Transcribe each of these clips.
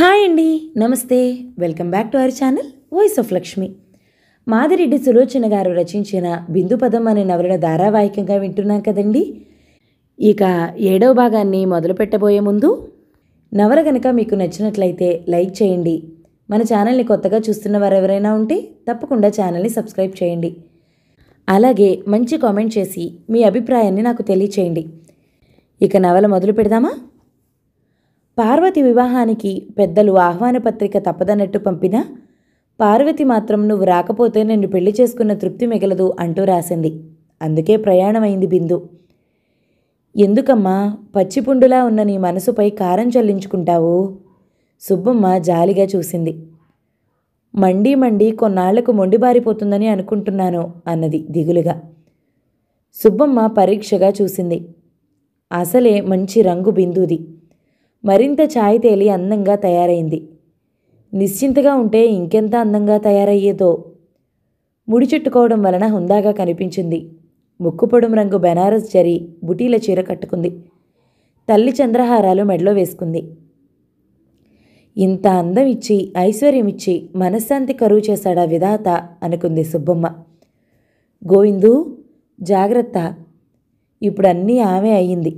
Hi అండి, నమస్తే. Welcome back to our channel voice of Lakshmi. Madireddy Sulochana గారు రచించిన బిందు పదం అనే నవలను ధారావాహికంగా వింటున్నాం కదండి. ఇక 7వ భాగాన్ని మొదలు పెట్టబోయే ముందు నవల కనుక మీకు నచ్చినట్లయితే లైక్ చేయండి. మన ఛానల్ని కొత్తగా చూస్తున్న వారు ఎవరైనా ఉంటే తప్పకుండా ఛానల్ని సబ్స్క్రైబ్ చేయండి. అలాగే మంచి కామెంట్ చేసి మీ అభిప్రాయాన్ని నాకు తెలియచేయండి. ఇక నవల మొదలు పెడదామా? పార్వతి వివాహానికి పెద్దలు ఆహ్వాన పత్రిక తప్పదన్నట్టు పంపినా పార్వతి మాత్రం నువ్వు రాకపోతే నిన్ను పెళ్లి చేసుకున్న తృప్తి మిగలదు అంటూ రాసింది. అందుకే ప్రయాణమైంది బిందు. ఎందుకమ్మా పచ్చిపుండులా ఉన్న నీ మనసుపై కారం చల్లించుకుంటావు? సుబ్బమ్మ జాలిగా చూసింది. మండి కొన్నాళ్లకు మొండిబారిపోతుందని అనుకుంటున్నాను అన్నది దిగులుగా. సుబ్బమ్మ పరీక్షగా చూసింది. అసలే మంచి రంగు బిందుది. మరింత ఛాయ్ తేలి అందంగా తయారైంది. నిశ్చింతగా ఉంటే ఇంకెంత అందంగా తయారయ్యేదో. ముడి చుట్టుకోవడం వలన హుందాగా కనిపించింది. ముక్కుపొడుం రంగు బెనారస్ జరీ బుటీల చీర కట్టుకుంది. తల్లి చంద్రహారాలు మెడలో వేసుకుంది. ఇంత అందం ఇచ్చి ఐశ్వర్యం ఇచ్చి మనశ్శాంతి కరువు చేశాడా విధాత అనుకుంది సుబ్బమ్మ. గోవిందు జాగ్రత్త. ఇప్పుడు అన్నీ ఆమె అయ్యింది.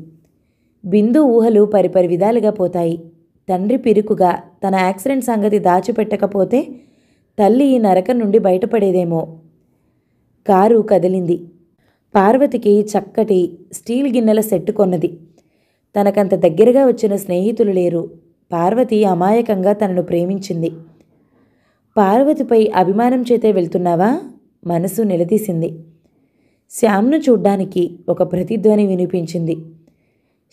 బిందు ఊహలు పరిపరి విధాలుగా పోతాయి. తండ్రి పిరుకుగా తన యాక్సిడెంట్ సంగతి దాచిపెట్టకపోతే తల్లి ఈ నరకం నుండి బయటపడేదేమో. కారు కదిలింది. పార్వతికి చక్కటి స్టీల్ గిన్నెల సెట్టు కొన్నది. తనకంత దగ్గరగా వచ్చిన స్నేహితులు లేరు. పార్వతి అమాయకంగా తనను ప్రేమించింది. పార్వతిపై అభిమానం చేతే వెళ్తున్నావా? మనసు నిలదీసింది. శ్యామ్ను చూడ్డానికి ఒక ప్రతిధ్వని వినిపించింది.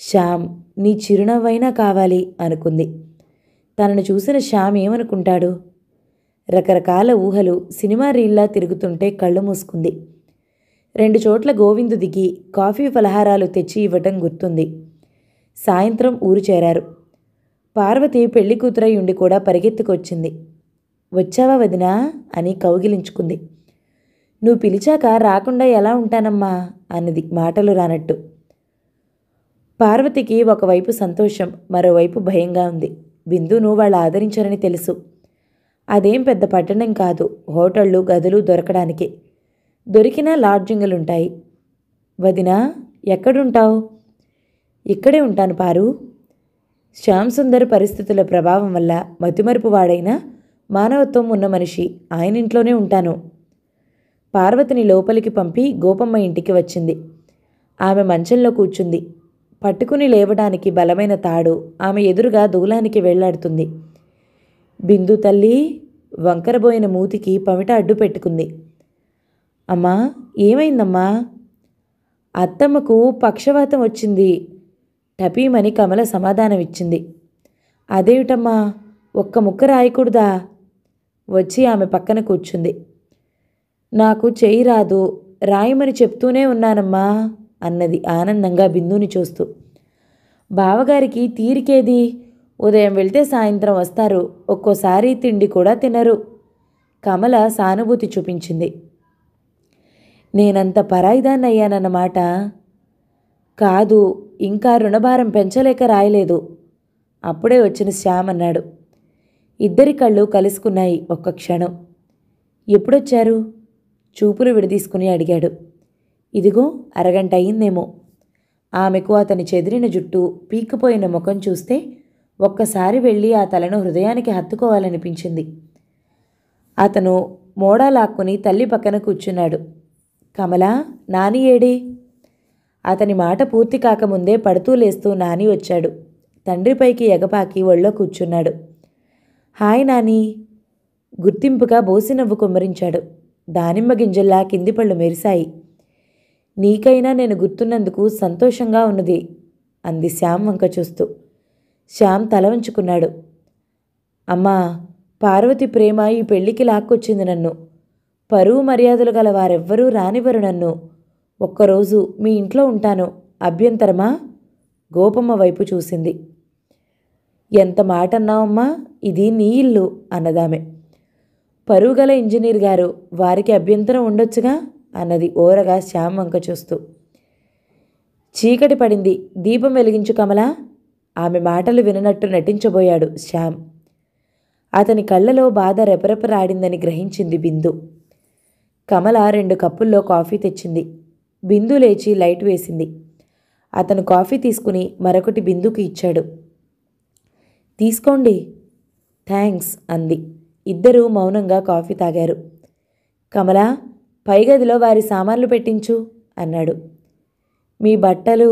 శ్యామ్ నీ చిరునవ్వైనా కావాలి అనుకుంది. తనను చూసిన శ్యామ్ ఏమనుకుంటాడు? రకరకాల ఊహలు సినిమా రీల్లా తిరుగుతుంటే కళ్ళు మూసుకుంది. 2 చోట్ల గోవిందు దిగి కాఫీ ఫలహారాలు తెచ్చి ఇవ్వటం గుర్తుంది. సాయంత్రం ఊరు చేరారు. పార్వతి పెళ్లి కూతురై ఉండి కూడా పరిగెత్తుకొచ్చింది. వచ్చావా వదినా అని కౌగిలించుకుంది. నువ్వు పిలిచాక రాకుండా ఎలా ఉంటానమ్మా అన్నది మాటలు రానట్టు. పార్వతికి ఒకవైపు సంతోషం, మరోవైపు భయంగా ఉంది. బిందును వాళ్ళు ఆదరించారని తెలుసు. అదేం పెద్ద పట్టణం కాదు. హోటళ్ళు గదులు దొరకడానికి. దొరికినా లాడ్జింగులుంటాయి. వదినా ఎక్కడుంటావు? ఇక్కడే ఉంటాను పారు. శ్యామ్ సుందర్ పరిస్థితుల ప్రభావం వల్ల మతిమరుపు వాడైనా మానవత్వం ఉన్న మనిషి. ఆయన ఇంట్లోనే ఉంటాను. పార్వతిని లోపలికి పంపి గోపమ్మ ఇంటికి వచ్చింది. ఆమె మంచంలో కూర్చుంది. పట్టుకుని లేవడానికి బలమైన తాడు ఆమె ఎదురుగా దూలానికి వెళ్లాడుతుంది. బిందు తల్లి వంకరబోయిన మూతికి పమిట అడ్డు పెట్టుకుంది. అమ్మా ఏమైందమ్మా? అత్తమ్మకు పక్షవాతం వచ్చింది. టపీమని కమల సమాధానమిచ్చింది. అదేమిటమ్మా ఒక్క ముక్క రాయకూడదా? వచ్చి ఆమె పక్కన కూర్చుంది. నాకు చెయ్యి రాదు, రాయమని చెప్తూనే ఉన్నానమ్మా అన్నది ఆనందంగా బిందుని చూస్తూ. బావగారికి తీరికేది? ఉదయం వెళ్తే సాయంత్రం వస్తారు. ఒక్కోసారి తిండి కూడా తినరు. కమల సానుభూతి చూపించింది. నేనంత పరాయిదాన్నయ్యానన్నమాట. కాదు, ఇంకా రుణభారం పెంచలేక రాయలేదు. అప్పుడే వచ్చిన శ్యామ్ అన్నాడు. ఇద్దరి కళ్ళు కలుసుకున్నాయి ఒక్క క్షణం. ఎప్పుడొచ్చారు? చూపులు విడదీసుకుని అడిగాడు. ఇదిగో అరగంట అయిందేమో. ఆమెకు అతని చెదిరిన జుట్టు, పీక్కుపోయిన ముఖం చూస్తే ఒక్కసారి వెళ్ళి ఆ తలను హృదయానికి హత్తుకోవాలనిపించింది. అతను మోడా లాక్కుని తల్లి పక్కన కూర్చున్నాడు. కమలా నాని ఏడి? అతని మాట పూర్తి కాకముందే పడుతూ లేస్తూ నాని వచ్చాడు. తండ్రిపైకి ఎగపాకి ఒళ్ళో కూర్చున్నాడు. హాయ్ నాని. గుర్తింపుగా బోసినవ్వు కుమ్మరించాడు. దానిమ్మ గింజల్లా కింది పళ్ళు మెరిశాయి. నీకైనా నేను గుర్తున్నందుకు సంతోషంగా ఉన్నది అంది శ్యామ్ వంక చూస్తూ. శ్యామ్ తల వంచుకున్నాడు. అమ్మా పార్వతి ప్రేమ ఈ పెళ్లికి లాక్కొచ్చింది నన్ను. పరువు మర్యాదలు గల వారెవ్వరూ రానివ్వరు నన్ను. ఒక్కరోజు మీ ఇంట్లో ఉంటాను, అభ్యంతరమా? గోపమ్మ వైపు చూసింది. ఎంత మాట అన్నావమ్మా, ఇది నీ ఇల్లు అన్నదామె. పరువుగల ఇంజనీర్ గారు, వారికి అభ్యంతరం ఉండొచ్చుగా అన్నది ఓరగా శ్యామ్ వంక చూస్తూ. చీకటి పడింది, దీపం వెలిగించు కమలా. ఆమె మాటలు విననట్టు నటించబోయాడు శ్యామ్. అతని కళ్ళలో బాధ రెపరెపలాడిందని గ్రహించింది బిందు. కమల 2 కప్పుల్లో కాఫీ తెచ్చింది. బిందు లేచి లైట్ వేసింది. అతను కాఫీ తీసుకుని మరొకటి బిందుకి ఇచ్చాడు. తీసుకోండి. థ్యాంక్స్ అంది. ఇద్దరూ మౌనంగా కాఫీ తాగారు. కమల, పై గదిలో వారి సామాన్లు పెట్టించు అన్నాడు. మీ బట్టలు?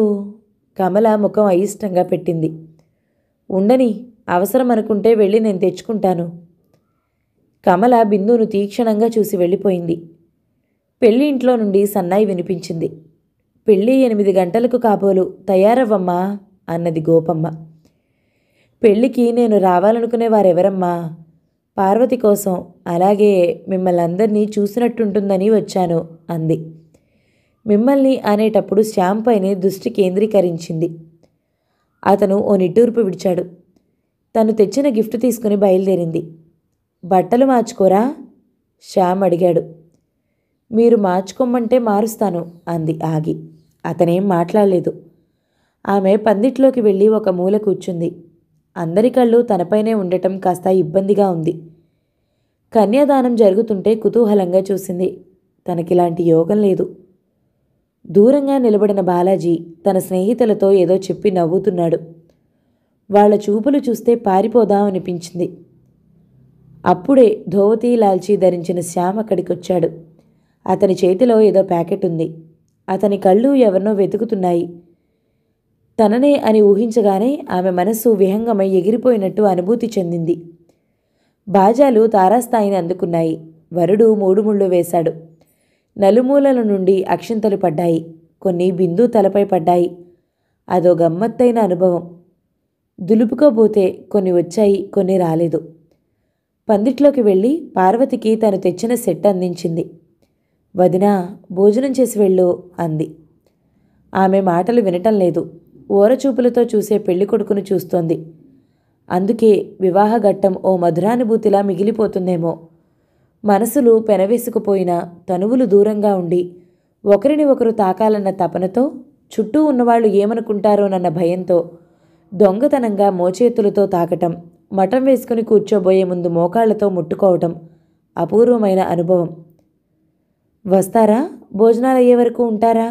కమల ముఖం అయిష్టంగా పెట్టింది. ఉండని, అవసరం అనుకుంటే వెళ్ళి నేను తెచ్చుకుంటాను. కమల బిందును తీక్షణంగా చూసి వెళ్ళిపోయింది. పెళ్లి ఇంట్లో నుండి సన్నాయి వినిపించింది. పెళ్ళి 8 గంటలకు కాబోలు, తయారవ్వమ్మా అన్నది గోపమ్మ. పెళ్ళికి నేను రావాలనుకునే వారెవరమ్మా? పార్వతి కోసం, అలాగే మిమ్మల్ని అందరినీ చూసినట్టుంటుందని వచ్చాను అంది. మిమ్మల్ని అనేటప్పుడు శ్యామ్ పైనే దృష్టి కేంద్రీకరించింది. అతను ఓ నిట్టూర్పు విడిచాడు. తను తెచ్చిన గిఫ్ట్ తీసుకుని బయలుదేరింది. బట్టలు మార్చుకోరా? శ్యామ్ అడిగాడు. మీరు మార్చుకోమంటే మారుస్తాను అంది ఆగి. అతనేం మాట్లాడలేదు. ఆమె పందిట్లోకి వెళ్ళి ఒక మూల కూర్చుంది. అందరి కళ్ళు తనపైనే ఉండటం కాస్త ఇబ్బందిగా ఉంది. కన్యాదానం జరుగుతుంటే కుతూహలంగా చూసింది. తనకిలాంటి యోగం లేదు. దూరంగా నిలబడిన బాలాజీ తన స్నేహితులతో ఏదో చెప్పి నవ్వుతున్నాడు. వాళ్ల చూపులు చూస్తే పారిపోదామనిపించింది. అప్పుడే ధోవతి లాల్చీ ధరించిన శ్యామ్ అక్కడికొచ్చాడు. అతని చేతిలో ఏదో ప్యాకెట్ ఉంది. అతని కళ్ళు ఎవరినో వెతుకుతున్నాయి. తననే అని ఊహించగానే ఆమె మనస్సు విహంగమై ఎగిరిపోయినట్టు అనుభూతి చెందింది. బాజాలు తారాస్థాయిని అందుకున్నాయి. వరుడు 3 ముళ్ళు వేశాడు. నలుమూలల నుండి అక్షింతలు పడ్డాయి. కొన్ని బిందు తలపై పడ్డాయి. అదో గమ్మత్తైన అనుభవం. దులుపుకోబోతే కొన్ని వచ్చాయి, కొన్ని రాలేదు. పందిట్లోకి వెళ్ళి పార్వతికి తను తెచ్చిన సెట్ అందించింది. వదినా, భోజనం చేసి వెళ్ళు అంది. ఆమె మాటలు వినటం లేదు. ఓరచూపులతో చూసే పెళ్లి కొడుకును చూస్తోంది. అందుకే వివాహఘట్టం ఓ మధురానుభూతిలా మిగిలిపోతుందేమో. మనసులు పెనవేసుకుపోయినా తనువులు దూరంగా ఉండి ఒకరిని ఒకరు తాకాలన్న తపనతో, చుట్టూ ఉన్నవాళ్లు ఏమనుకుంటారోనన్న భయంతో దొంగతనంగా మోచేతులతో తాకటం, మఠం వేసుకుని కూర్చోబోయే ముందు మోకాళ్లతో ముట్టుకోవటం అపూర్వమైన అనుభవం. వస్తారా? భోజనాలయ్యే వరకు ఉంటారా?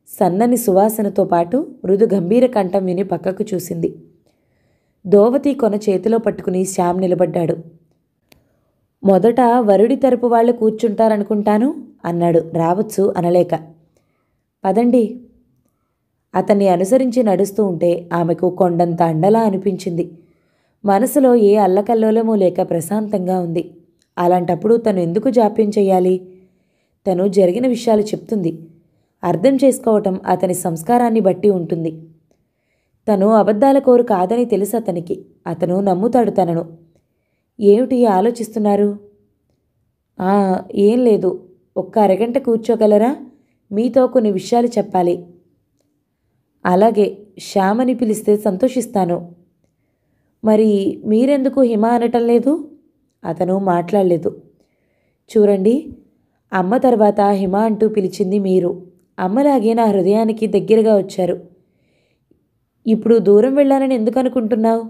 సన్నని సువాసనతో పాటు మృదు గంభీర కంఠం విని పక్కకు చూసింది. ధోవతి కొన చేతిలో పట్టుకుని శ్యామ్ నిలబడ్డాడు. మొదట వరుడి తరపు వాళ్ళు కూర్చుంటారనుకుంటాను అన్నాడు రావచ్చు అనలేక. పదండి. అతన్ని అనుసరించి నడుస్తూ ఉంటే ఆమెకు కొండంత అండలా అనిపించింది. మనసులో ఏ అల్లకల్లోలమూ లేక ప్రశాంతంగా ఉంది. అలాంటప్పుడు తను ఎందుకు జాప్యం చెయ్యాలి? తను జరిగిన విషయాలు చెప్తుంది. అర్థం చేసుకోవటం అతని సంస్కారాన్ని బట్టి ఉంటుంది. తను అబద్ధాల కోరు కాదని తెలుసు అతనికి. అతను నమ్ముతాడు తనను. ఏమిటి ఆలోచిస్తున్నారు? ఏం లేదు. ఒక్క అరగంట కూర్చోగలరా? మీతో కొన్ని విషయాలు చెప్పాలి. అలాగే, శ్యామని పిలిస్తే సంతోషిస్తాను. మరి మీరెందుకు హిమ అనటం లేదు? అతను మాట్లాడలేదు. చూడండి, అమ్మ తర్వాత హిమ అంటూ పిలిచింది మీరు. అమ్మలాగే నా హృదయానికి దగ్గరగా వచ్చారు. ఇప్పుడు దూరం వెళ్ళానని ఎందుకు అనుకుంటున్నావు?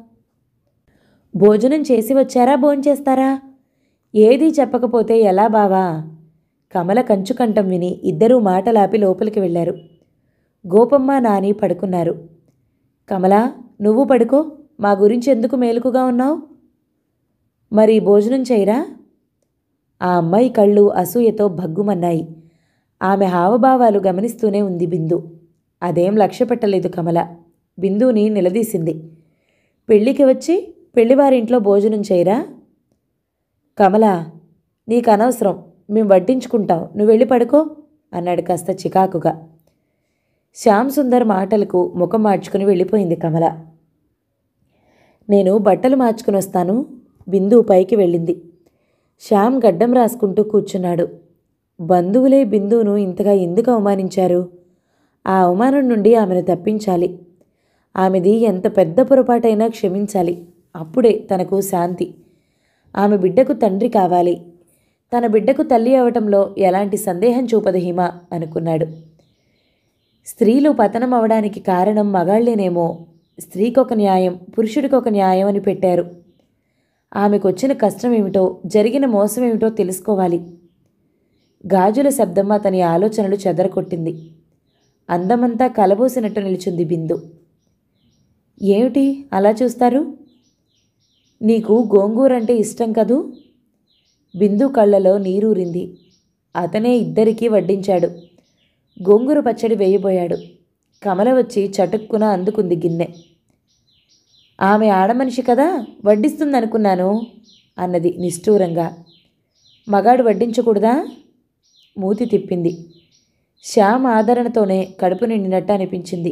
భోజనం చేసి వచ్చారా, భోంచేస్తారా? ఏదీ చెప్పకపోతే ఎలా బావా? కమల కంచుకంఠం విని ఇద్దరూ మాటలాపి లోపలికి వెళ్ళారు. గోపమ్మ, నాని పడుకున్నారు. కమలా, నువ్వు పడుకో. మా గురించి ఎందుకు మేలుకుగా ఉన్నావు? మరి భోజనం చేయరా? ఆ అమ్మాయి కళ్ళు అసూయతో భగ్గుమన్నాయి. ఆమె హావభావాలు గమనిస్తూనే ఉంది బిందు. అదేం లక్ష్య పెట్టలేదు కమల. బిందుని నిలదీసింది. పెళ్ళికి వచ్చి పెళ్లివారింట్లో భోజనం చేయరా? కమల, నీకు అనవసరం. మేము వడ్డించుకుంటాం. నువ్వు వెళ్ళి పడుకో అన్నాడు కాస్త చికాకుగా. శ్యామ్ సుందర్ మాటలకు ముఖం మార్చుకుని వెళ్ళిపోయింది కమల. నేను బట్టలు మార్చుకుని వస్తాను. బిందు పైకి వెళ్ళింది. శ్యామ్ గడ్డం రాసుకుంటూ కూర్చున్నాడు. బంధువులే బిందును ఇంతగా ఎందుకు అవమానించారు? ఆ అవమానం నుండి ఆమెను తప్పించాలి. ఆమెది ఎంత పెద్ద పొరపాటైనా క్షమించాలి. అప్పుడే తనకు శాంతి. ఆమె బిడ్డకు తండ్రి కావాలి. తన బిడ్డకు తల్లి అవటంలో ఎలాంటి సందేహం చూపదు హిమ అనుకున్నాడు. స్త్రీలు పతనం అవడానికి కారణం మగాళ్లేనేమో. స్త్రీకొక న్యాయం, పురుషుడికొక న్యాయం అని పెట్టారు. ఆమెకొచ్చిన కష్టమేమిటో, జరిగిన మోసమేమిటో తెలుసుకోవాలి. గాజుల శబ్దం అతని ఆలోచనలు చెదరకొట్టింది. అందమంతా కలబోసినట్టు నిలిచింది బిందు. ఏమిటి అలా చూస్తారు? నీకు గోంగూరంటే ఇష్టం కదూ? బిందు కళ్ళలో నీరూరింది. అతనే ఇద్దరికీ వడ్డించాడు. గోంగూర పచ్చడి వేయబోయాడు. కమల వచ్చి చటుక్కున అందుకుంది గిన్నె. ఆమె ఆడమనిషి కదా, వడ్డిస్తుందనుకున్నాను అన్నది నిష్ఠూరంగా. మగాడు వడ్డించకూడదా? మూతి తిప్పింది. శ్యామ్ ఆదరణతోనే కడుపు నిండినట్టు అనిపించింది.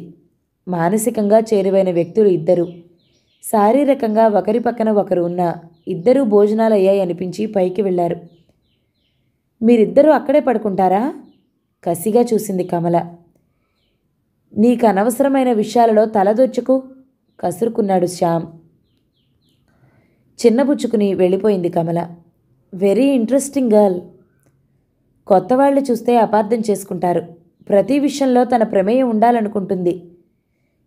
మానసికంగా చేరువైన వ్యక్తులు ఇద్దరు. శారీరకంగా ఒకరి పక్కన ఒకరు ఉన్న ఇద్దరూ భోజనాలయ్యాయనిపించి పైకి వెళ్లారు. మీరిద్దరూ అక్కడే పడుకుంటారా? కసిగా చూసింది కమల. నీకు అనవసరమైన విషయాలలో తలదొచ్చుకు కసురుకున్నాడు శ్యామ్. చిన్నబుచ్చుకుని వెళ్ళిపోయింది కమల. Very interesting girl. కొత్త వాళ్ళు చూస్తే అపార్థం చేసుకుంటారు. ప్రతి విషయంలో తన ప్రమేయం ఉండాలనుకుంటుంది.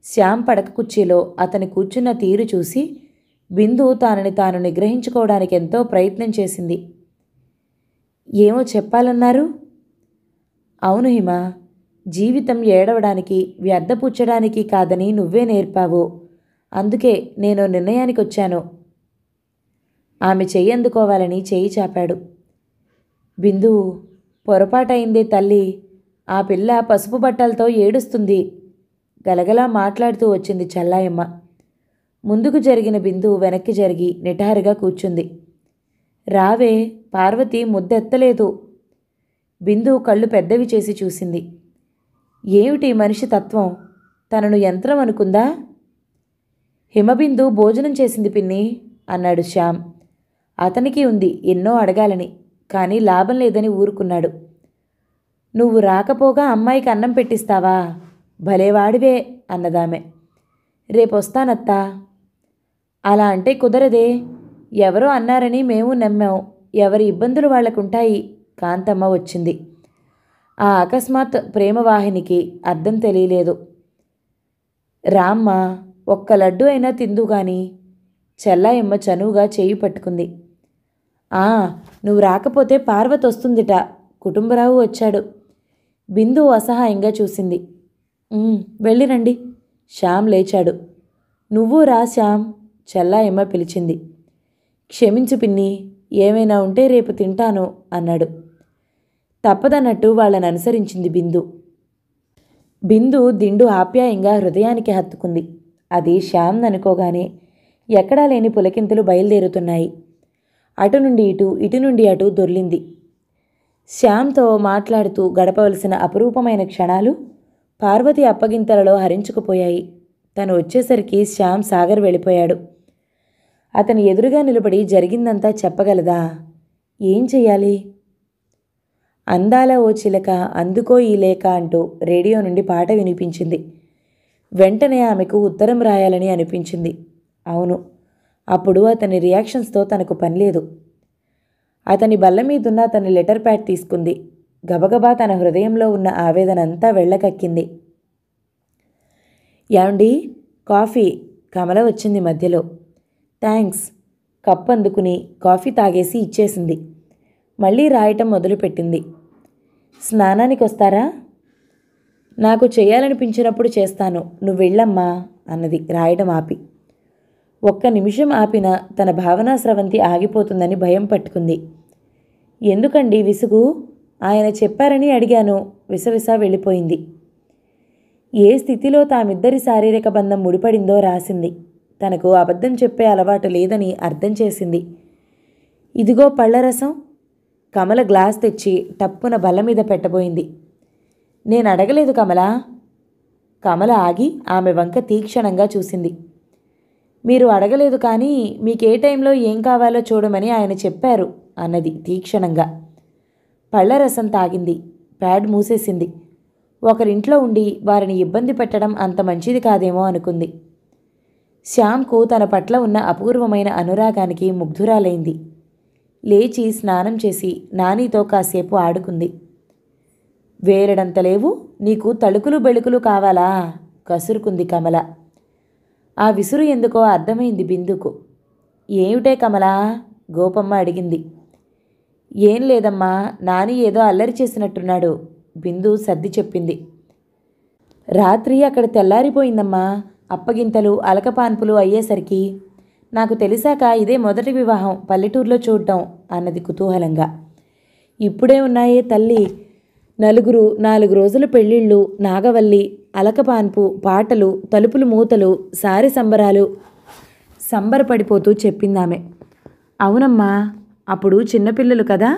శ్యామ్ పడక కుర్చీలో అతని కూర్చున్న తీరు చూసి బిందు తానని తాను నిగ్రహించుకోవడానికి ఎంతో ప్రయత్నం చేసింది. ఏమో చెప్పాలన్నారు? అవును హిమ, జీవితం ఏడవడానికి, వ్యర్థపుచ్చడానికి కాదని నువ్వే నేర్పావు. అందుకే నేను నిర్ణయానికి వచ్చాను. ఆమె చెయ్యి అందుకోవాలని చెయ్యి చాపాడు. బిందు, పొరపాటైందే తల్లి. ఆ పిల్ల పసుపు బట్టలతో ఏడుస్తుంది. గలగలా మాట్లాడుతూ వచ్చింది చల్లాయమ్మ. ముందుకు జరిగిన బిందు వెనక్కి జరిగి నిటారుగా కూర్చుంది. రావే, పార్వతి ముద్దెత్తలేదు. బిందు కళ్ళు పెద్దవి చేసి చూసింది. ఏమిటి మనిషి తత్వం? తనను యంత్రం అనుకుందా? హిమబిందు భోజనం చేసింది పిన్ని అన్నాడు శ్యామ్. అతనికి ఉంది ఎన్నో అడగాలని, కానీ లాభం లేదని ఊరుకున్నాడు. నువ్వు రాకపోగా అమ్మాయికి అన్నం పెట్టిస్తావా? భలేవాడివే అన్నదామె. రేపొస్తానత్తా. అలా అంటే కుదరదే. ఎవరో అన్నారని మేము నమ్మాం. ఎవరి ఇబ్బందులు వాళ్లకుంటాయి. కాంతమ్మ వచ్చింది. ఆ అకస్మాత్ ప్రేమవాహినికి అర్థం తెలియలేదు. రామ్మ, ఒక్క లడ్డు అయినా తిందుగాని. చెల్లాయమ్మ చనువుగా చేయి పట్టుకుంది. నువ్వు రాకపోతే పార్వతి వస్తుందిట. కుటుంబరావు వచ్చాడు. బిందు అసహాయంగా చూసింది. వెళ్ళిరండి. శ్యామ్ లేచాడు. నువ్వు రా శ్యామ్, చెల్లాయమ్మ పిలిచింది. క్షమించు పిన్ని, ఏమైనా ఉంటే రేపు తింటాను అన్నాడు. తప్పదన్నట్టు వాళ్ళని అనుసరించింది బిందు. బిందు దిండు ఆప్యాయంగా హృదయానికి హత్తుకుంది. అది శ్యామ్ అనుకోగానే ఎక్కడా లేని పులకింతలు బయలుదేరుతున్నాయి. అటు నుండి ఇటు, ఇటు నుండి అటు దొర్లింది. శ్యామ్తో మాట్లాడుతూ గడపవలసిన అపురూపమైన క్షణాలు పార్వతి అప్పగింతలలో హరించుకుపోయాయి. తను వచ్చేసరికి శ్యామ్ సాగర్ వెళ్ళిపోయాడు. అతని ఎదురుగా నిలబడి జరిగిందంతా చెప్పగలదా? ఏం చెయ్యాలి? అందాల ఓ చిలక అందుకో ఈ లేక అంటూ రేడియో నుండి పాట వినిపించింది. వెంటనే ఆమెకు ఉత్తరం రాయాలని అనిపించింది. అవును, అప్పుడు అతని రియాక్షన్స్తో తనకు పనిలేదు. అతని బల్ల మీదున్న అతని లెటర్ ప్యాడ్ తీసుకుంది. గబగబా తన హృదయంలో ఉన్న ఆవేదన అంతా వెళ్ళకక్కింది. యాండి, కాఫీ. కమల వచ్చింది మధ్యలో. థ్యాంక్స్. కప్ అందుకుని కాఫీ తాగేసి ఇచ్చేసింది. మళ్ళీ రాయటం మొదలుపెట్టింది. స్నానానికి వస్తారా? నాకు చేయాలనిపించినప్పుడు చేస్తాను, నువ్వు వెళ్ళమ్మా అన్నది రాయడం ఆపి. ఒక్క నిమిషం ఆపిన తన భావనా స్రవంతి ఆగిపోతుందని భయం పట్టుకుంది. ఎందుకండి విసుగు? ఆయన చెప్పారని అడిగాను. విసవిస వెళ్ళిపోయింది. ఏ స్థితిలో తామిద్దరి శారీరక బంధం ముడిపడిందో రాసింది. తనకు అబద్ధం చెప్పే అలవాటు లేదని అర్థం చేసింది. ఇదిగో పళ్ళరసం. కమల గ్లాస్ తెచ్చి టప్పున బల్ల మీద పెట్టబోయింది. నేను అడగలేదు కమలా. కమల ఆగి ఆమె వంక తీక్షణంగా చూసింది. మీరు అడగలేదు, కానీ మీకే టైంలో ఏం కావాలో చూడమని ఆయన చెప్పారు అన్నది తీక్షణంగా. పళ్ళరసం తాగింది. ప్యాడ్ మూసేసింది. ఒకరింట్లో ఉండి వారిని ఇబ్బంది పెట్టడం అంత మంచిది కాదేమో అనుకుంది. శ్యామ్కు తన పట్ల ఉన్న అపూర్వమైన అనురాగానికి ముగ్ధురాలైంది. లేచి స్నానం చేసి నానీతో కాసేపు ఆడుకుంది. వేరడంత లేవు, నీకు తళుకులు బెళుకులు కావాలా? కసురుకుంది కమల. ఆ విసురు ఎందుకో అర్థమైంది బిందుకు. ఏమిటే కమలా? గోపమ్మ అడిగింది. ఏం లేదమ్మా, నాని ఏదో అల్లరి చేసినట్టున్నాడు, బిందు సర్ది చెప్పింది. రాత్రి అక్కడ తెల్లారిపోయిందమ్మా. అప్పగింతలు అలకపాన్పులు అయ్యేసరికి నాకు తెలిసాక ఇదే మొదటి వివాహం పల్లెటూరులో చూడటం అన్నది కుతూహలంగా. ఇప్పుడే ఉన్నాయే తల్లి, 4 రోజుల పెళ్ళిళ్ళు, నాగవల్లి, అలకపాన్పు, పాటలు, తలుపులు మూతలు, సారి సంబరాలు సంబరపడిపోతూ చెప్పిందామె. అవునమ్మా, అప్పుడు చిన్నపిల్లలు కదా,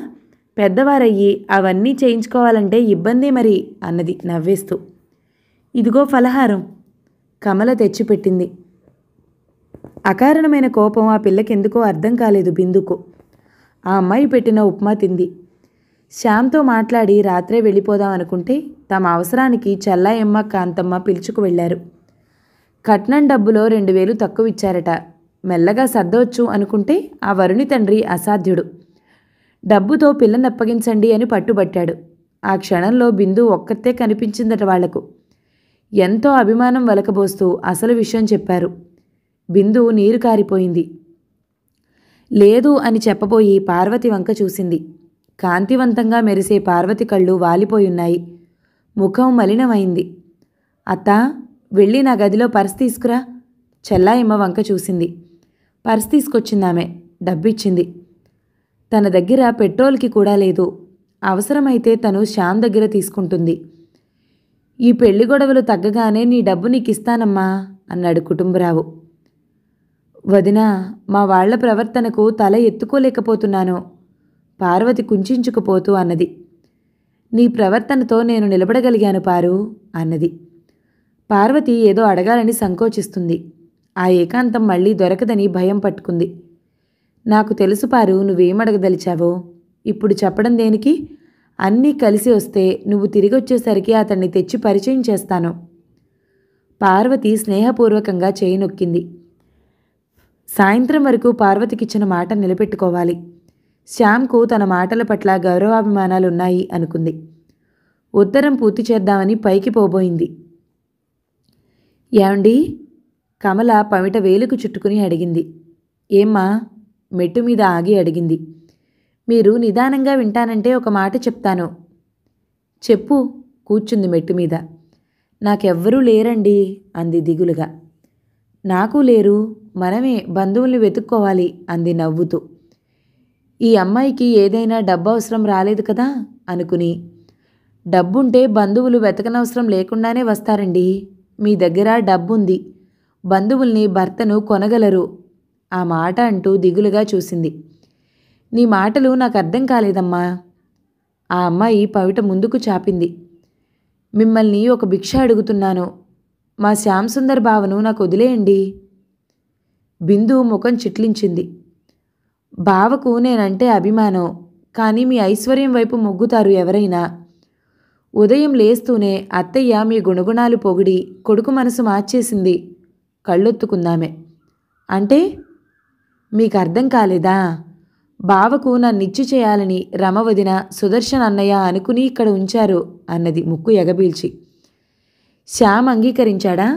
పెద్దవారయ్యి అవన్నీ చేయించుకోవాలంటే ఇబ్బంది మరి అన్నది నవ్వేస్తూ. ఇదిగో ఫలహారం, కమల తెచ్చిపెట్టింది. అకారణమైన కోపం ఆ పిల్లకెందుకో అర్థం కాలేదు బిందుకు. ఆ అమ్మాయి పెట్టిన ఉప్మా తింది. శ్యామ్తో మాట్లాడి రాత్రే వెళ్ళిపోదాం అనుకుంటే తమ అవసరానికి చల్లాయమ్మ కాంతమ్మ పిలుచుకు వెళ్లారు. కట్నం డబ్బులో 2000 తక్కువ ఇచ్చారట. మెల్లగా సర్దవచ్చు అనుకుంటే ఆ వరుణి తండ్రి అసాధ్యుడు. డబ్బుతో పిల్లని అప్పగించండి అని పట్టుబట్టాడు. ఆ క్షణంలో బిందు ఒక్కతే కనిపించిందట వాళ్లకు. ఎంతో అభిమానం వలకబోస్తూ అసలు విషయం చెప్పారు. బిందు నీరు కారిపోయింది. లేదు అని చెప్పబోయి పార్వతి వంక చూసింది. కాంతివంతంగా మెరిసే పార్వతి కళ్ళు వాలిపోయున్నాయి. ముఖం మలినమైంది. అత్తా, వెళ్ళి నా గదిలో పర్స్ తీసుకురా. చెల్లాయమ్మ వంక చూసింది. పర్స్ తీసుకొచ్చిందామె. డబ్బిచ్చింది. తన దగ్గర పెట్రోల్కి కూడా లేదు. అవసరమైతే తను శ్యామ్ దగ్గర తీసుకుంటుంది. ఈ పెళ్లి గొడవలు తగ్గగానే నీ డబ్బు నీకిస్తానమ్మా అన్నాడు కుటుంబరావు. వదినా, మా వాళ్ల ప్రవర్తనకు తల ఎత్తుకోలేకపోతున్నాను, పార్వతి కుంచుకుపోతూ అన్నది. నీ ప్రవర్తనతో నేను నిలబడగలిగాను పారు అన్నది. పార్వతి ఏదో అడగాలని సంకోచిస్తుంది. ఆ ఏకాంతం మళ్ళీ దొరకదని భయం పట్టుకుంది. నాకు తెలుసు పారు, నువ్వేమడగదలిచావో. ఇప్పుడు చెప్పడం దేనికి? అన్నీ కలిసి వస్తే నువ్వు తిరిగొచ్చేసరికి అతన్ని తెచ్చి పరిచయం చేస్తాను. పార్వతి స్నేహపూర్వకంగా చేయి నొక్కింది. సాయంత్రం వరకు పార్వతికిచ్చిన మాట నిలబెట్టుకోవాలి. శ్యామ్కు తన మాటల పట్ల గౌరవాభిమానాలున్నాయి అనుకుంది. ఉత్తరం పూర్తి చేద్దామని పైకి పోబోయింది. ఏమండి? కమల పమిట వేలుకు చుట్టుకుని అడిగింది. ఏమ్మా? మెట్టు మీద ఆగి అడిగింది. మీరు నిదానంగా వింటానంటే ఒక మాట చెప్తాను. చెప్పు, కూర్చుంది మెట్టు మీద. నాకెవ్వరూ లేరండి అంది దిగులుగా. నాకు లేరు, మనమే బంధువుల్ని వెతుక్కోవాలి అంది నవ్వుతూ. ఈ అమ్మాయికి ఏదైనా డబ్బు అవసరం రాలేదు కదా అనుకుని. డబ్బుంటే బంధువులు వెతకనవసరం లేకుండానే వస్తారండి. మీ దగ్గర డబ్బుంది, బంధువుల్ని భర్తను కొనగలరు. ఆ మాట అంటూ దిగులుగా చూసింది. నీ మాటలు నాకు అర్థం కాలేదమ్మా. ఆ అమ్మాయి పవిట ముందుకు చాపింది. మిమ్మల్ని ఒక భిక్ష అడుగుతున్నాను. మా శ్యామ్ సుందర్ బావను నాకు వదిలేయండి. బిందు ముఖం చిట్లించింది. బావకు నేనంటే అభిమానం, కానీ మీ ఐశ్వర్యం వైపు మొగ్గుతారు ఎవరైనా. ఉదయం లేస్తూనే అత్తయ్య మీ గుణగుణాలు పొగిడి కొడుకు మనసు మార్చేసింది. కళ్ళొత్తుకుందామే. అంటే మీకు అర్థం కాలేదా? బావకు నన్నిచ్చి చేయాలని రమవదిన, సుదర్శన్ అన్నయ్య అనుకుని ఇక్కడ ఉంచారు అన్నది ముక్కు ఎగబీల్చి. శ్యామ్ అంగీకరించాడా?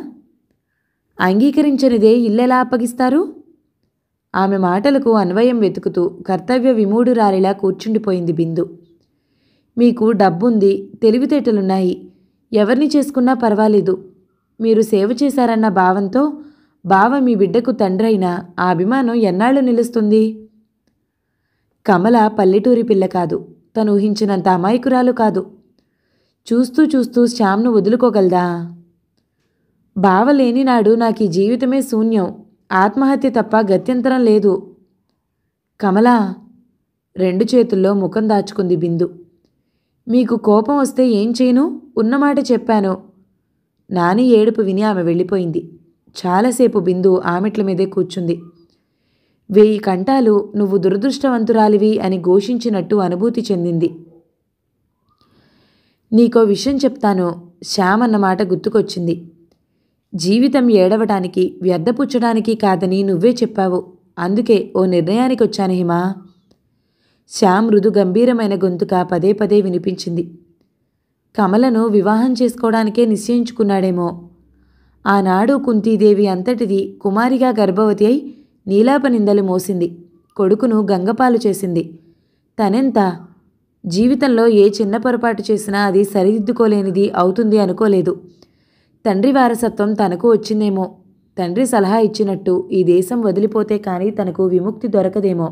అంగీకరించనిదే ఇల్లెలా అప్పగిస్తారు? ఆమె మాటలకు అన్వయం వెతుకుతూ కర్తవ్య విమూఢురాలిలా కూర్చుండిపోయింది బిందు. మీకు డబ్బుంది, తెలివితేటలున్నాయి, ఎవరిని చేసుకున్నా పర్వాలేదు. మీరు సేవ చేశారన్న భావంతో బావ మీ బిడ్డకు తండ్రైనా ఆ అభిమానం ఎన్నాళ్ళు నిలుస్తుంది? కమల పల్లెటూరి పిల్ల కాదు, తను ఊహించినంత అమాయకురాలు కాదు. చూస్తూ చూస్తూ శ్యామ్ను వదులుకోగలదా? బావలేని నాడు నాకు ఈ జీవితమే శూన్యం, ఆత్మహత్య తప్ప గత్యంతరం లేదు. కమలా! 2 చేతుల్లో ముఖం దాచుకుంది బిందు. మీకు కోపం వస్తే ఏం చేయను? ఉన్నమాట చెప్పాను. నాని ఏడుపు విని ఆమె వెళ్ళిపోయింది. చాలాసేపు బిందు ఆమెట్ల మీదే కూర్చుంది. 1000 కంఠాలు నువ్వు దురదృష్టవంతురాలివి అని ఘోషించినట్టు అనుభూతి చెందింది. నీకో విషయం చెప్తాను. శ్యామ్ అన్నమాట గుర్తుకొచ్చింది. జీవితం ఏడవటానికి, వ్యర్థపుచ్చడానికి కాదని నువ్వే చెప్పావు. అందుకే ఓ నిర్ణయానికి వచ్చాను హిమా. శ్యామ్ మృదు గంభీరమైన గొంతుక పదే పదే వినిపించింది. కమలను వివాహం చేసుకోవడానికే నిశ్చయించుకున్నాడేమో. ఆనాడు కుంతీదేవి అంతటిది కుమారిగా గర్భవతి అయి నీలాప నిందలు మోసింది. కొడుకును గంగపాలు చేసింది. తనెంత జీవితంలో ఏ చిన్న పొరపాటు చేసినా అది సరిదిద్దుకోలేనిది అవుతుంది అనుకోలేదు. తండ్రి వారసత్వం తనకు వచ్చిందేమో. తండ్రి సలహా ఇచ్చినట్టు ఈ దేశం వదిలిపోతే కానీ తనకు విముక్తి దొరకదేమో.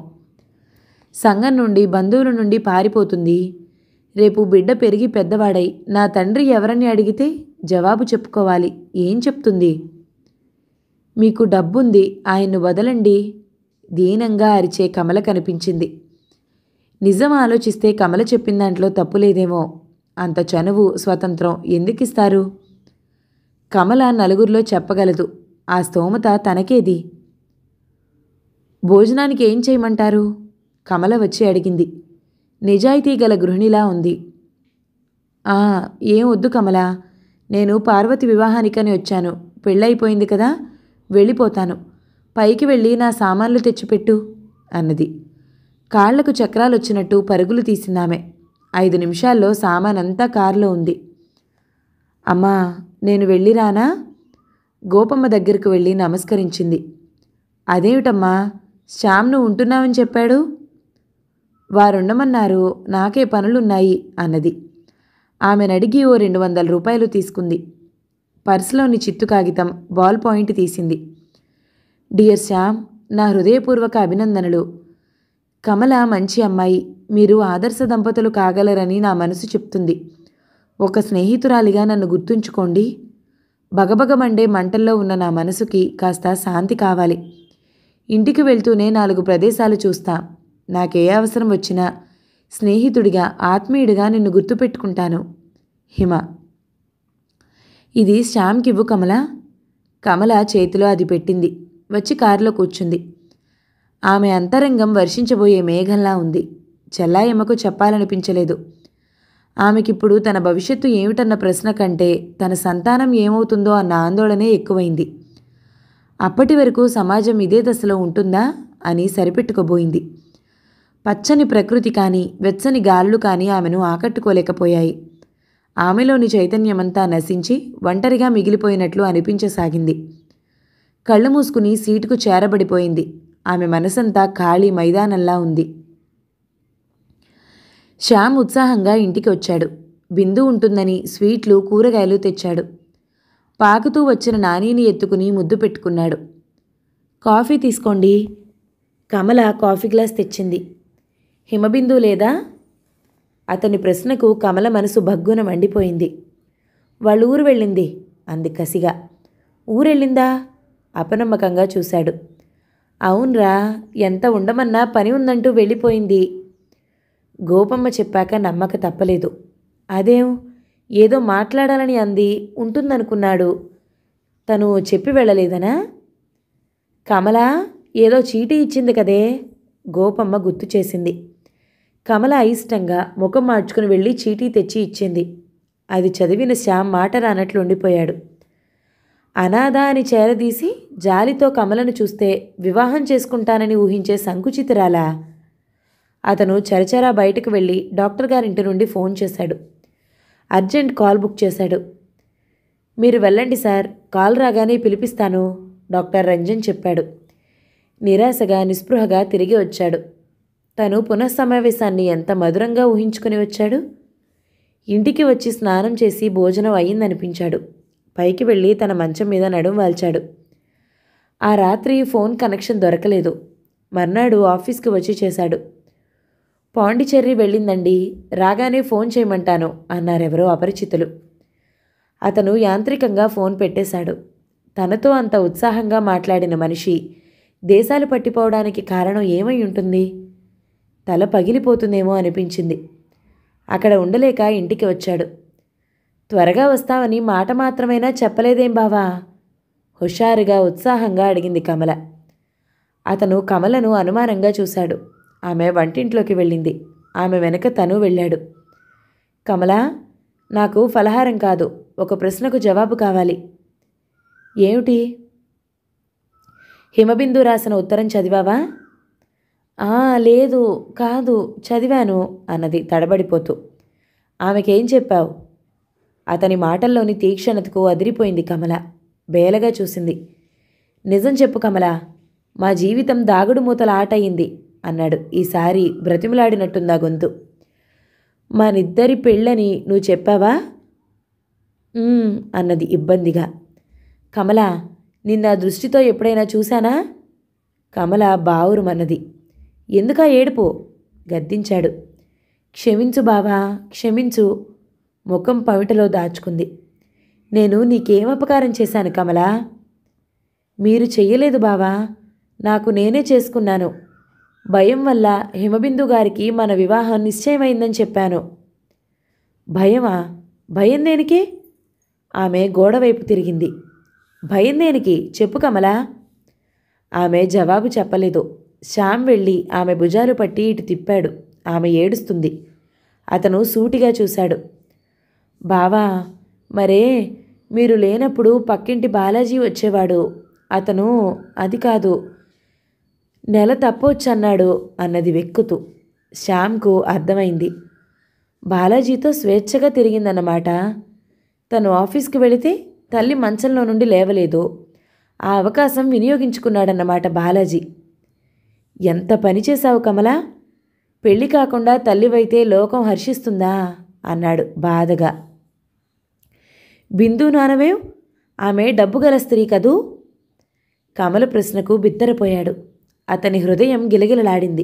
సంఘం నుండి, బంధువుల నుండి పారిపోతుంది. రేపు బిడ్డ పెరిగి పెద్దవాడై నా తండ్రి ఎవరని అడిగితే జవాబు చెప్పుకోవాలి. ఏం చెప్తుంది? మీకు డబ్బుంది, ఆయన్ను వదలండి. దీనంగా అరిచే కమల కనిపించింది. నిజం ఆలోచిస్తే కమల చెప్పిన దాంట్లో తప్పులేదేమో. అంత చనువు, స్వతంత్రం ఎందుకిస్తారు? కమల నలుగురిలో చెప్పగలదు. ఆ స్తోమత తనకేది. భోజనానికి ఏం చేయమంటారు? కమల వచ్చి అడిగింది. నిజాయితీ గల గృహిణిలా ఉంది. ఏం వద్దు కమల, నేను పార్వతి వివాహానికని వచ్చాను. పెళ్ళైపోయింది కదా, వెళ్ళిపోతాను. పైకి వెళ్ళి నా సామాన్లు తెచ్చిపెట్టు అన్నది. కాళ్లకు చక్రాలొచ్చినట్టు పరుగులు తీసిందామె. 5 నిమిషాల్లో సామానంతా కారులో ఉంది. అమ్మా, నేను వెళ్ళిరానా? గోపమ్మ దగ్గరకు వెళ్ళి నమస్కరించింది. అదేమిటమ్మా, శ్యామ్ను ఉంటున్నావని చెప్పాడు. వారుండమన్నారు, నాకే పనులున్నాయి అన్నది. ఆమెనడిగి ఓ 200 రూపాయలు తీసుకుంది. పర్సులోని చిత్తు కాగితం, బాల్ పాయింట్ తీసింది. డియర్ శ్యామ్, నా హృదయపూర్వక అభినందనలు. కమల మంచి అమ్మాయి. మీరు ఆదర్శ దంపతులు కాగలరని నా మనసు చెప్తుంది. ఒక స్నేహితురాలిగా నన్ను గుర్తుంచుకోండి. బగబగమండే మంటల్లో ఉన్న నా మనసుకి కాస్త శాంతి కావాలి. ఇంటికి వెళ్తూనే 4 ప్రదేశాలు చూస్తా. నాకే అవసరం వచ్చినా స్నేహితుడిగా, ఆత్మీయుడిగా నిన్ను గుర్తుపెట్టుకుంటాను. హిమ. ఇది శ్యామ్కివ్వు కమల. కమల చేతిలో అది పెట్టింది. వచ్చి కారులో కూర్చుంది. ఆమె అంతరంగం వర్షించబోయే మేఘంలా ఉంది. చెల్లాయమ్మకు చెప్పాలనిపించలేదు. ఆమెకిప్పుడు తన భవిష్యత్తు ఏమిటన్న ప్రశ్న కంటే తన సంతానం ఏమవుతుందో అన్న ఆందోళనే ఎక్కువైంది. అప్పటి వరకు సమాజం ఇదే దశలో ఉంటుందా అని సరిపెట్టుకోబోయింది. పచ్చని ప్రకృతి కానీ, వెచ్చని గాలులు కానీ ఆమెను ఆకట్టుకోలేకపోయాయి. ఆమెలోని చైతన్యమంతా నశించి ఒంటరిగా మిగిలిపోయినట్లు అనిపించసాగింది. కళ్ళు మూసుకుని సీటుకు చేరబడిపోయింది. ఆమె మనసంతా ఖాళీ మైదానంలా ఉంది. శ్యామ్ ఉత్సాహంగా ఇంటికి వచ్చాడు. బిందు ఉంటుందని స్వీట్లు, కూరగాయలు తెచ్చాడు. పాకుతూ వచ్చిన నానీని ఎత్తుకుని ముద్దు పెట్టుకున్నాడు. కాఫీ తీసుకోండి. కమల కాఫీ గ్లాస్ తెచ్చింది. హిమబిందు లేదా? అతని ప్రశ్నకు కమల మనసు భగ్గున మండిపోయింది. వాళ్ళ ఊరు వెళ్ళింది అంది కసిగా. ఊరెళ్ళిందా? అపనమ్మకంగా చూశాడు. అవునరా, ఎంత ఉండమన్నా పని ఉందంటూ వెళ్ళిపోయింది. గోపమ్మ చెప్పాక నమ్మక తప్పలేదు. అదేం, ఏదో మాట్లాడాలని అంది, ఉంటుందనుకున్నాడు. తను చెప్పి వెళ్ళలేదనా? కమల ఏదో చీటీ ఇచ్చింది కదే. గోపమ్మ గుర్తు చేసింది. కమల అయిష్టంగా ముఖం మార్చుకుని వెళ్ళి చీటీ తెచ్చి ఇచ్చింది. అది చదివిన శ్యామ్ మాట రానట్లు ఉండిపోయాడు. అనాథ అని చేరదీసి జాలితో కమలను చూస్తే వివాహం చేసుకుంటానని ఊహించే సంకుచితురాలా? అతను చరచరా బయటకు వెళ్ళి డాక్టర్ గారింటి నుండి ఫోన్ చేశాడు. అర్జెంట్ కాల్ బుక్ చేశాడు. మీరు వెళ్ళండి సార్, కాల్ రాగానే పిలిపిస్తాను, డాక్టర్ రంజన్ చెప్పాడు. నిరాశగా, నిస్పృహగా తిరిగి వచ్చాడు. తను పునఃసమావేశాన్ని ఎంత మధురంగా ఊహించుకుని వచ్చాడు. ఇంటికి వచ్చి స్నానం చేసి భోజనం అయ్యిందనిపించాడు. పైకి వెళ్ళి తన మంచం మీద నడుం వాల్చాడు. ఆ రాత్రి ఫోన్ కనెక్షన్ దొరకలేదు. మర్నాడు ఆఫీస్కి వచ్చి చేశాడు. పాండిచ్చేరి వెళ్ళిందండి, రాగానే ఫోన్ చేయమంటాను అన్నారెవరో అపరిచితులు. అతను యాంత్రికంగా ఫోన్ పెట్టేశాడు. తనతో అంత ఉత్సాహంగా మాట్లాడిన మనిషి దేశాలు పట్టిపోవడానికి కారణం ఏమై ఉంటుంది? తల పగిలిపోతుందేమో అనిపించింది. అక్కడ ఉండలేక ఇంటికి వచ్చాడు. త్వరగా వస్తావని మాట మాత్రమైనా చెప్పలేదేం బావా? హుషారుగా, ఉత్సాహంగా అడిగింది కమల. అతను కమలను అనుమానంగా చూశాడు. ఆమె వంటింట్లోకి వెళ్ళింది. ఆమె వెనక తను వెళ్ళాడు. కమలా, నాకు ఫలహారం కాదు, ఒక ప్రశ్నకు జవాబు కావాలి. ఏమిటి? హిమబిందు రాసిన ఉత్తరం చదివావా? లేదు, కాదు, చదివాను అన్నది తడబడిపోతూ. ఆమెకేం చెప్పావు? అతని మాటల్లోని తీక్షణతకు అదిరిపోయింది కమల. బేలగా చూసింది. నిజం చెప్పు కమల, మా జీవితం దాగుడు మూతల ఆట అయింది అన్నాడు. ఈసారి బ్రతిమలాడినట్టుందా గొంతు. మనిద్దరి పెళ్ళని నువ్వు చెప్పావా? అన్నది ఇబ్బందిగా. కమల, నిన్న దృష్టితో ఎప్పుడైనా చూశానా? కమల బావురుమన్నది. ఎందుకా ఏడుపు? గద్దించాడు. క్షమించు బావా, క్షమించు. ముఖం పవిటలో దాచుకుంది. నేను నీకేం అపకారం చేశాను కమలా? మీరు చెయ్యలేదు బావా, నాకు నేనే చేసుకున్నాను. భయం వల్ల హిమబిందు గారికి మన వివాహం నిశ్చయమైందని చెప్పాను. భయమా? భయం దేనికి? ఆమె గోడవైపు తిరిగింది. భయం దేనికి చెప్పు కమలా. ఆమె జవాబు చెప్పలేదు. శ్యామ్ వెళ్ళి ఆమె భుజాలు పట్టి ఇటు తిప్పాడు. ఆమె ఏడుస్తుంది. అతను సూటిగా చూశాడు. బావా, మరే మీరు లేనప్పుడు పక్కింటి బాలాజీ వచ్చేవాడు. అతను అది కాదు, నెల తప్పొచ్చన్నాడు అన్నది వెక్కుతూ. శ్యామ్కు అర్థమైంది. బాలాజీతో స్వేచ్ఛగా తిరిగిందన్నమాట. తను ఆఫీస్కి వెళితే తల్లి మంచంలో నుండి లేవలేదు. ఆ అవకాశం వినియోగించుకున్నాడన్నమాట బాలాజీ. ఎంత పని చేశావు కమలా. పెళ్లి కాకుండా తల్లివైతే లోకం హర్షిస్తుందా అన్నాడు బాధగా. బిందు నానవేవ్, ఆమె డబ్బుగల స్త్రీ కదూ? కమల ప్రశ్నకు బిత్తరపోయాడు. అతని హృదయం గిలగిలలాడింది.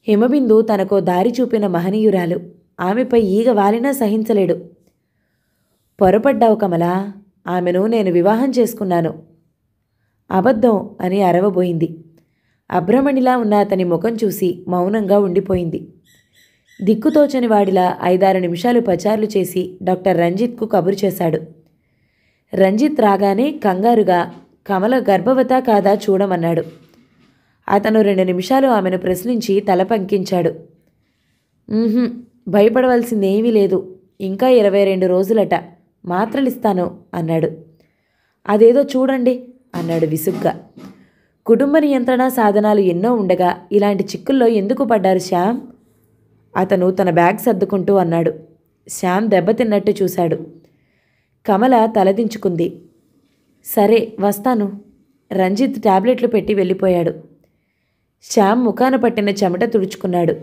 హిమబిందు తనకో దారి చూపిన మహనీయురాలు. ఆమెపై ఈగ వాలినా సహించలేడు. పొరపడ్డావు కమలా, ఆమెను నేను వివాహం చేసుకున్నాను. అబద్ధం అని అరవబోయింది. అభ్రమణిలా ఉన్న అతని ముఖం చూసి మౌనంగా ఉండిపోయింది. దిక్కుతోచని వాడిలా 5-6 నిమిషాలు పచార్లు చేసి డాక్టర్ రంజిత్కు కబురు చేశాడు. రంజిత్ రాగానే కంగారుగా కమల గర్భవతా కాదా చూడమన్నాడు. అతను 2 నిమిషాలు ఆమెను ప్రశ్నించి తల పంకించాడు. భయపడవలసిందేమీ లేదు, ఇంకా 22 రోజులట, మాత్రలిస్తాను అన్నాడు. అదేదో చూడండి అన్నాడు విసుగ్గా. కుటుంబ నియంత్రణ సాధనాలు ఎన్నో ఉండగా ఇలాంటి చిక్కుల్లో ఎందుకు పడ్డారు శ్యామ్? అతను తన బ్యాగ్ సర్దుకుంటూ అన్నాడు. శ్యామ్ దెబ్బతిన్నట్టు చూశాడు. కమల తలదించుకుంది. సరే వస్తాను. రంజిత్ టాబ్లెట్లు పెట్టి వెళ్ళిపోయాడు. శ్యామ్ ముఖాన పట్టిన చెమట తుడుచుకున్నాడు.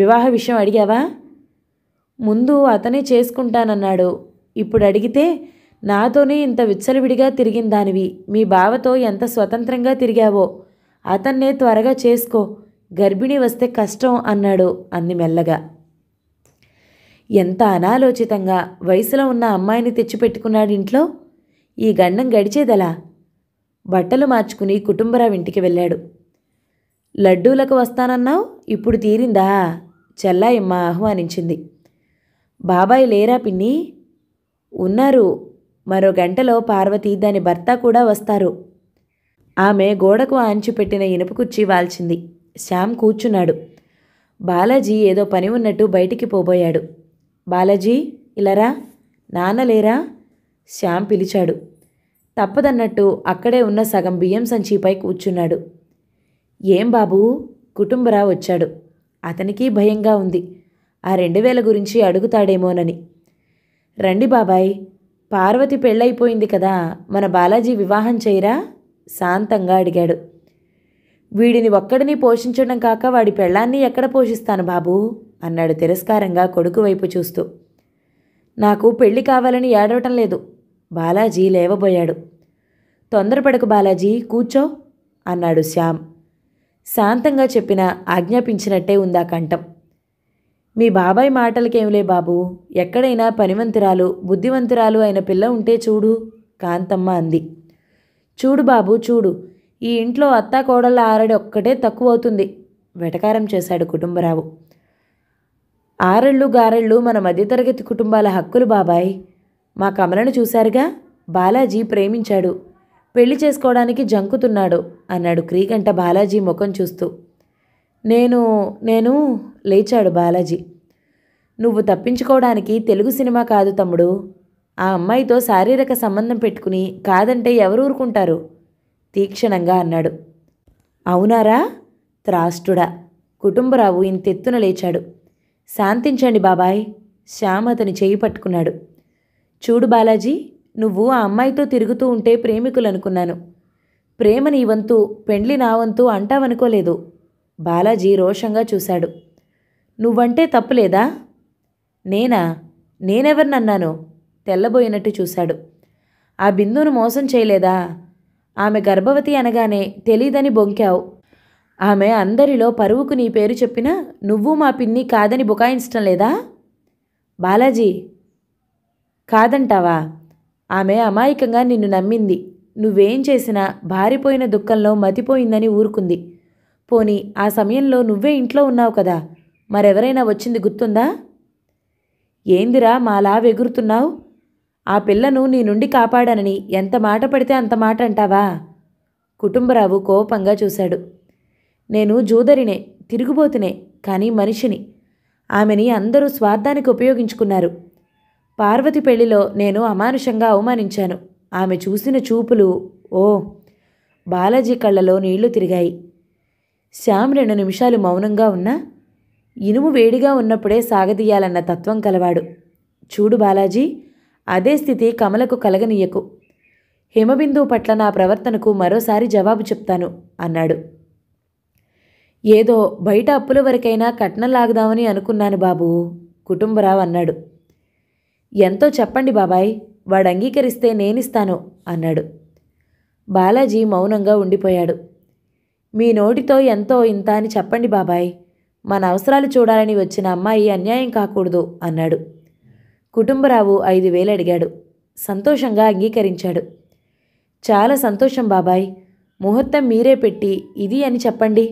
వివాహ విషయం అడిగావా? ముందు అతనే చేసుకుంటానన్నాడు. ఇప్పుడు అడిగితే నాతోనే ఇంత విచ్చలవిడిగా తిరిగిన దానివి మీ బావతో ఎంత స్వతంత్రంగా తిరిగావో, అతన్నే త్వరగా చేసుకో, గర్భిణీ వస్తే కష్టం అన్నాడు అంది మెల్లగా. ఎంత అనాలోచితంగా వయసులో ఉన్న అమ్మాయిని తెచ్చిపెట్టుకున్నాడు ఇంట్లో. ఈ గండం గడిచేదలా? బట్టలు మార్చుకుని కుటుంబరావు ఇంటికి వెళ్ళాడు. లడ్డూలకు వస్తానన్నావు, ఇప్పుడు తీరిందా? చెల్లాయమ్మ ఆహ్వానించింది. బాబాయ్ లేరా పిన్ని? ఉన్నారు. మరో గంటలో పార్వతి దాని భర్త కూడా వస్తారు. ఆమె గోడకు ఆంచిపెట్టిన ఇనుప కుర్చీ వాల్చింది. శ్యామ్ కూర్చున్నాడు. బాలాజీ ఏదో పని ఉన్నట్టు బయటికి పోబోయాడు. బాలాజీ ఇలారా, నాన్న లేరా? శ్యామ్ పిలిచాడు. తప్పదన్నట్టు అక్కడే ఉన్న సగం బియ్యం సంచిపై కూర్చున్నాడు. ఏం బాబూ? కుటుంబరావు వచ్చాడు. అతనికి భయంగా ఉంది. ఆ 2000 గురించి అడుగుతాడేమోనని. రండి బాబాయ్, పార్వతి పెళ్ళైపోయింది కదా, మన బాలాజీ వివాహం చేయరా? శాంతంగా అడిగాడు. వీడిని ఒక్కడిని పోషించడం కాక వాడి పెళ్ళాన్ని ఎక్కడ పోషిస్తాను బాబూ అన్నాడు తిరస్కారంగా కొడుకు వైపు చూస్తూ. నాకు పెళ్లి కావాలని ఏడవటం లేదు. బాలాజీ లేవబోయాడు. తొందరపడకు బాలాజీ, కూర్చో అన్నాడు శ్యామ్. శాంతంగా చెప్పినా ఆజ్ఞాపించినట్టే ఉందా కంఠం. మీ బాబాయ్ మాటలకేమిలే బాబూ, ఎక్కడైనా పనివంతురాలు బుద్ధివంతురాలు అయిన పిల్ల ఉంటే చూడు, కాంతమ్మ అంది. చూడు బాబూ చూడు, ఈ ఇంట్లో అత్తా కోడళ్ళ ఆరడి ఒక్కటే తక్కువవుతుంది వెటకారం చేశాడు కుటుంబరావు. ఆరళ్ళు గారళ్ళు మన మధ్యతరగతి కుటుంబాల హక్కులు బాబాయ్. మా కమలను చూశారుగా, బాలాజీ ప్రేమించాడు, పెళ్లి చేసుకోవడానికి జంకుతున్నాడు అన్నాడు క్రీగంట బాలాజీ ముఖం చూస్తూ. నేను లేచాడు బాలాజీ. నువ్వు తప్పించుకోవడానికి తెలుగు సినిమా కాదు తమ్ముడు. ఆ అమ్మాయితో శారీరక సంబంధం పెట్టుకుని కాదంటే ఎవరు ఊరుకుంటారు తీక్షణంగా అన్నాడు. అవునారా? త్రాష్టుడా. కుటుంబరావు ఇంతెత్తున లేచాడు. శాంతించండి బాబాయ్. శ్యామ్ అతని చేయి పట్టుకున్నాడు. చూడు బాలాజీ, నువ్వు ఆ అమ్మాయితో తిరుగుతూ ఉంటే ప్రేమికులు అనుకున్నాను. ప్రేమ నీ వంతు, పెండ్లి నా వంతు అంటావనుకోలేదు. బాలాజీ రోషంగా చూశాడు. నువ్వంటే తప్పులేదా? నేనా? నేనెవర్నన్నాను? తెల్లబోయినట్టు చూశాడు. ఆ బిందును మోసం చేయలేదా? ఆమె గర్భవతి అనగానే తెలీదని బొంకావు. ఆమె అందరిలో పరువుకు నీ పేరు చెప్పినా నువ్వు మా పిన్ని కాదని బుకాయించటం లేదా? బాలాజీ, కాదంటావా? ఆమె అమాయకంగా నిన్ను నమ్మింది. నువ్వేం చేసినా భారిపోయిన దుఃఖంలో మతిపోయిందని ఊరుకుంది. పోనీ ఆ సమయంలో నువ్వే ఇంట్లో ఉన్నావు కదా, మరెవరైనా వచ్చింది గుర్తుందా? ఏందిరా మాలా వెగురుతున్నావు? ఆ పిల్లను నీ నుండి కాపాడానని ఎంత మాట పడితే అంత మాట అంటావా? కుటుంబరావు కోపంగా చూశాడు. నేను జూదరినే, తిరుగుబోతునే, కానీ మనిషిని. ఆమెని అందరూ స్వార్థానికి ఉపయోగించుకున్నారు. పార్వతి పెళ్లిలో నేను అమానుషంగా అవమానించాను. ఆమె చూసిన చూపులు, ఓ! బాలాజీ కళ్ళలో నీళ్లు తిరిగాయి. శ్యామ్ 2 నిమిషాలు మౌనంగా ఉన్నా, ఇనుము వేడిగా ఉన్నప్పుడే సాగదీయాలన్న తత్వం కలవాడు. చూడు బాలాజీ, అదే స్థితి కమలకు కలగనీయకు. హిమబిందువు పట్ల నా ప్రవర్తనకు మరోసారి జవాబు చెప్తాను అన్నాడు. ఏదో బయట అప్పుల వరకైనా కట్నం లాగుదామని అనుకున్నాను బాబూ, కుటుంబరావు అన్నాడు. ఎంతో చెప్పండి బాబాయ్, వాడు అంగీకరిస్తే నేనిస్తాను అన్నాడు. బాలాజీ మౌనంగా ఉండిపోయాడు. మీ నోటితో ఎంతో ఇంత అని చెప్పండి బాబాయ్, మన అవసరాలు చూడాలని వచ్చిన అమ్మాయి అన్యాయం కాకూడదు అన్నాడు. కుటుంబరావు 5,000 అడిగాడు. సంతోషంగా అంగీకరించాడు. చాలా సంతోషం బాబాయ్, ముహూర్తం మీరే పెట్టి ఇది అని చెప్పండి